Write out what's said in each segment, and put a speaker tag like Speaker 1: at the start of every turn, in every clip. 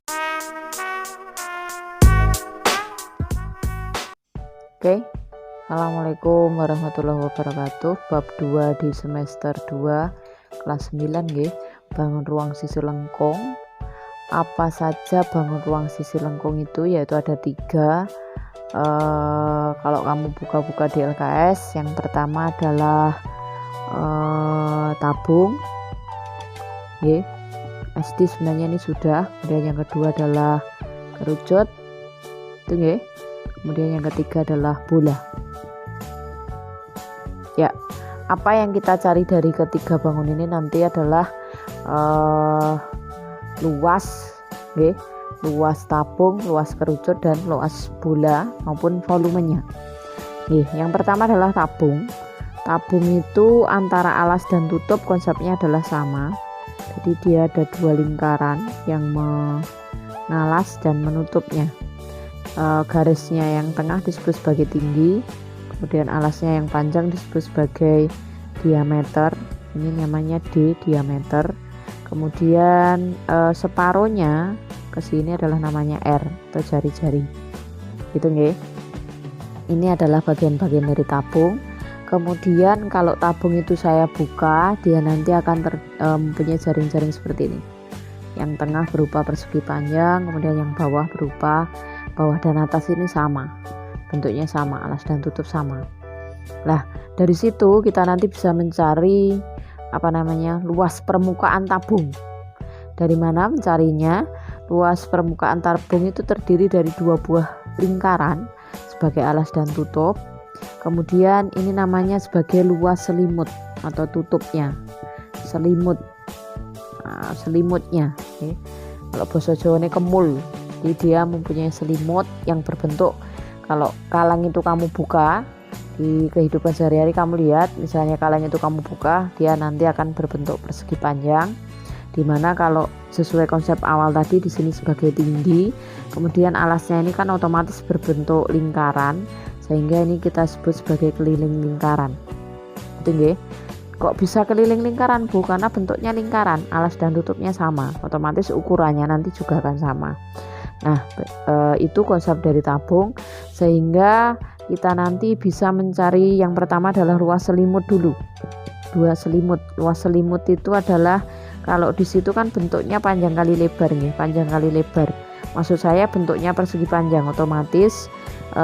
Speaker 1: Oke, Assalamualaikum warahmatullahi wabarakatuh. Bab 2 di semester 2 kelas 9 nggih. Bangun ruang sisi lengkung. Apa saja bangun ruang sisi lengkung itu? Yaitu ada 3. Kalau kamu buka-buka di LKS, yang pertama adalah tabung. Nggih. SD sebenarnya ini sudah. Kemudian yang kedua adalah kerucut. Itu nggih. Kemudian yang ketiga adalah bola. Ya, apa yang kita cari dari ketiga bangun ini nanti adalah luas, luas tabung, luas kerucut, dan luas bola maupun volumenya. Yang pertama adalah tabung. Tabung itu antara alas dan tutup konsepnya adalah sama. Jadi dia ada 2 lingkaran yang mengalas dan menutupnya. Garisnya yang tengah disebut sebagai tinggi, kemudian alasnya yang panjang disebut sebagai diameter, ini namanya D, diameter. Kemudian separohnya ke sini adalah namanya R atau jari-jari. Gitu nggih. Ini adalah bagian-bagian dari tabung. Kemudian kalau tabung itu saya buka, dia nanti akan mempunyai jaring-jaring seperti ini. Yang tengah berupa persegi panjang, kemudian yang bawah berupa bawah dan atas ini sama, bentuknya sama, alas dan tutup sama. Nah, dari situ kita nanti bisa mencari luas permukaan tabung. Dari mana mencarinya? Luas permukaan tabung itu terdiri dari 2 buah lingkaran sebagai alas dan tutup. Kemudian ini namanya sebagai luas selimut atau tutupnya, selimut. Nah, selimutnya, kalau bahasa Jawa ini kemul. Jadi dia mempunyai selimut yang berbentuk, kalau kalang itu kamu buka di kehidupan sehari-hari, kamu lihat misalnya kalang itu kamu buka, dia nanti akan berbentuk persegi panjang, dimana kalau sesuai konsep awal tadi di sini sebagai tinggi, kemudian alasnya ini kan otomatis berbentuk lingkaran, sehingga ini kita sebut sebagai keliling lingkaran. Itu nggih. Kok bisa keliling lingkaran, Bu? Karena bentuknya lingkaran, alas dan tutupnya sama, otomatis ukurannya nanti juga akan sama. Nah, itu konsep dari tabung, sehingga kita nanti bisa mencari yang pertama adalah luas selimut dulu. Luas selimut itu adalah, kalau di situ kan bentuknya panjang kali lebar nih, panjang kali lebar. Maksud saya bentuknya persegi panjang, otomatis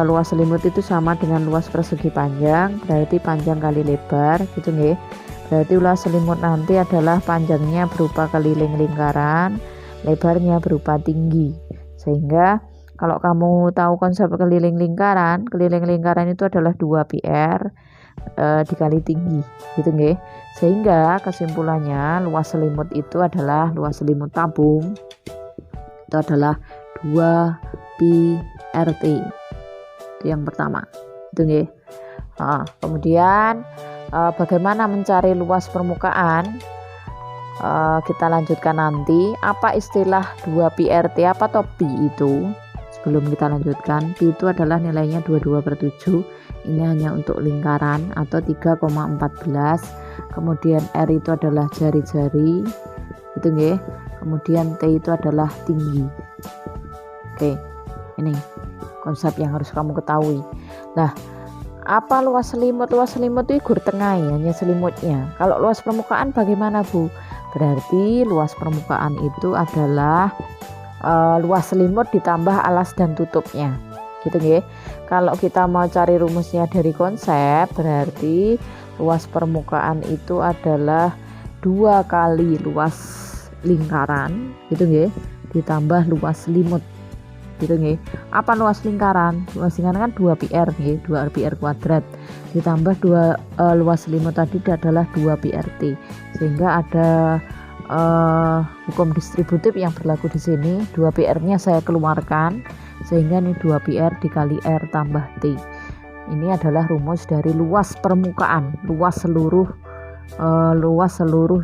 Speaker 1: luas selimut itu sama dengan luas persegi panjang, berarti panjang kali lebar, gitu nggih. Berarti luas selimut nanti adalah panjangnya berupa keliling lingkaran, lebarnya berupa tinggi. Sehingga kalau kamu tahu konsep keliling lingkaran itu adalah 2 PR dikali tinggi, gitu nggih. Sehingga kesimpulannya luas selimut itu adalah, luas selimut tabung itu adalah 2 pi RT. Itu yang pertama. Itu nggih. Kemudian bagaimana mencari luas permukaan? Kita lanjutkan nanti. Apa istilah 2 pi RT, apa toh pi itu? Sebelum kita lanjutkan, pi itu adalah nilainya 22/7. Ini hanya untuk lingkaran atau 3,14. Kemudian R itu adalah jari-jari, itu nggih. Kemudian T itu adalah tinggi. Oke, ini konsep yang harus kamu ketahui. Nah, apa luas selimut? Luas selimut itu gur tengah, hanya selimutnya. Kalau luas permukaan bagaimana, Bu? Berarti luas permukaan itu adalah luas selimut ditambah alas dan tutupnya, gitu nggih. Kalau kita mau cari rumusnya dari konsep, berarti luas permukaan itu adalah 2 kali luas lingkaran, gitu nggih, ditambah luas selimut, gitu nggih. Apa luas lingkaran? Luas lingkaran kan 2 PR nggih, 2 PR kuadrat ditambah 2 luas selimut tadi adalah 2 PRT, sehingga ada hukum distributif yang berlaku di sini. 2 PR-nya saya keluarkan, sehingga ini 2 PR dikali R tambah T. Ini adalah rumus dari luas permukaan, luas seluruh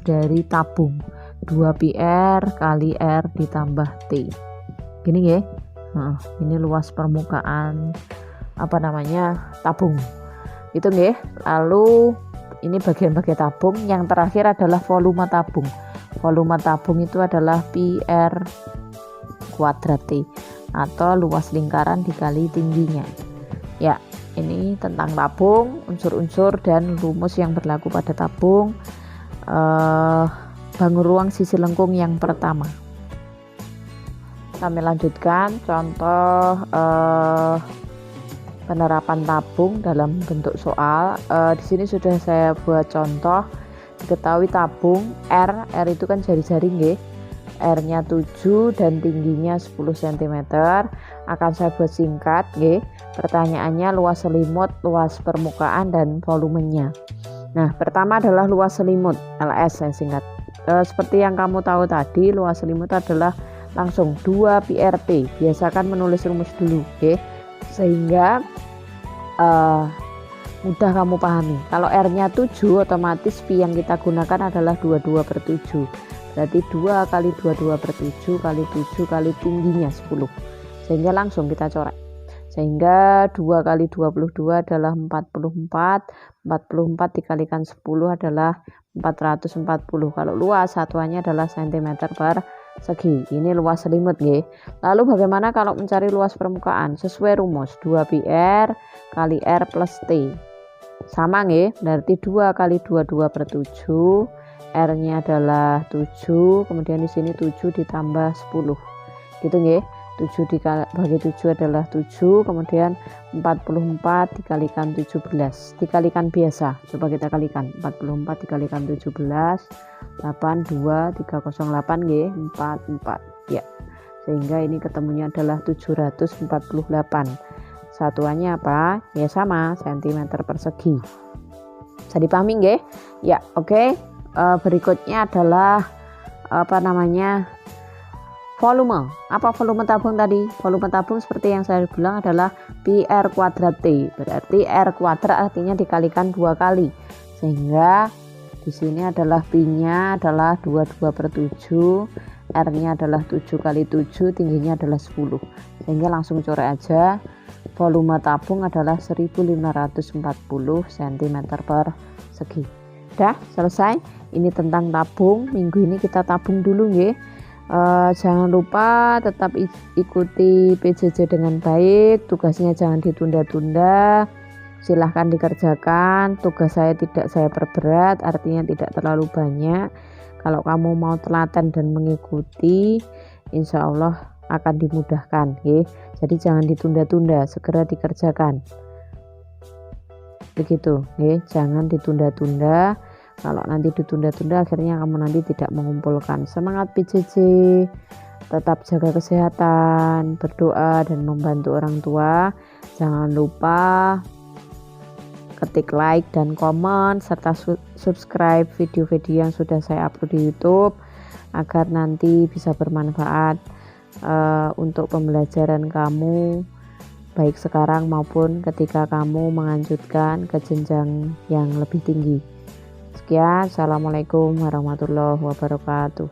Speaker 1: dari tabung, 2 PR kali R ditambah T. Gini nggih. Ini luas permukaan tabung, itu nggih. Lalu ini bagian-bagian tabung. Yang terakhir adalah volume tabung. Volume tabung itu adalah PR quadrate atau luas lingkaran dikali tingginya. Ya, ini tentang tabung, unsur-unsur dan rumus yang berlaku pada tabung. Bangun ruang sisi lengkung yang pertama. Kami lanjutkan contoh penerapan tabung dalam bentuk soal. Di sini sudah saya buat contoh. Diketahui tabung R itu kan jari-jari nggih. R-nya 7 dan tingginya 10 cm. Akan saya buat singkat nggih. Pertanyaannya luas selimut, luas permukaan dan volumenya. Nah, pertama adalah luas selimut, LS saya singkat. Seperti yang kamu tahu tadi, luas selimut adalah langsung 2 pi/t. Biasakan menulis rumus dulu, oke? Sehingga mudah kamu pahami. Kalau R-nya 7, otomatis pi yang kita gunakan adalah 22/7. Berarti 2 kali 22/7 kali 7 kali tingginya 10. Sehingga langsung kita coret. Sehingga 2 kali 22 adalah 44. 44 dikalikan 10 adalah 440. Kalau luas satuannya adalah cm persegi. Ini luas selimut nggih. Lalu bagaimana kalau mencari luas permukaan? Sesuai rumus 2 pi R kali R plus T. Sama nggih, berarti 2 kali 22/7. R-nya adalah 7, kemudian di sini 7 ditambah 10. Gitu nggih. 7 bagi 7 adalah 7, kemudian 44 dikalikan 17. Dikalikan biasa. Coba kita kalikan. 44 dikalikan 17, 82 308 nggih, 44. Ya. Sehingga ini ketemunya adalah 748. Satuannya apa? Ya sama, cm persegi. Bisa dipahami nggih? Ya, oke. Berikutnya adalah volume. Apa volume tabung tadi? Volume tabung seperti yang saya bilang adalah pi R kuadrat T. Berarti R kuadrat artinya dikalikan 2 kali. Sehingga di sini adalah pi-nya adalah 22/7, R-nya adalah 7 kali 7, tingginya adalah 10. Sehingga langsung coret aja. Volume tabung adalah 1540 cm persegi. Udah selesai. Ini tentang tabung. Minggu ini kita tabung dulu nggih. Jangan lupa tetap ikuti PJJ dengan baik. Tugasnya jangan ditunda-tunda. Silahkan dikerjakan. Tugas saya tidak saya perberat, artinya tidak terlalu banyak. Kalau kamu mau telaten dan mengikuti, insya Allah akan dimudahkan. Jadi jangan ditunda-tunda, segera dikerjakan. Begitu, jangan ditunda-tunda. Kalau nanti ditunda-tunda akhirnya kamu nanti tidak mengumpulkan. Semangat PJJ, tetap jaga kesehatan, berdoa dan membantu orang tua. Jangan lupa ketik like dan komen serta subscribe video-video yang sudah saya upload di YouTube agar nanti bisa bermanfaat untuk pembelajaran kamu baik sekarang maupun ketika kamu melanjutkan ke jenjang yang lebih tinggi. Sekian, assalamualaikum warahmatullahi wabarakatuh.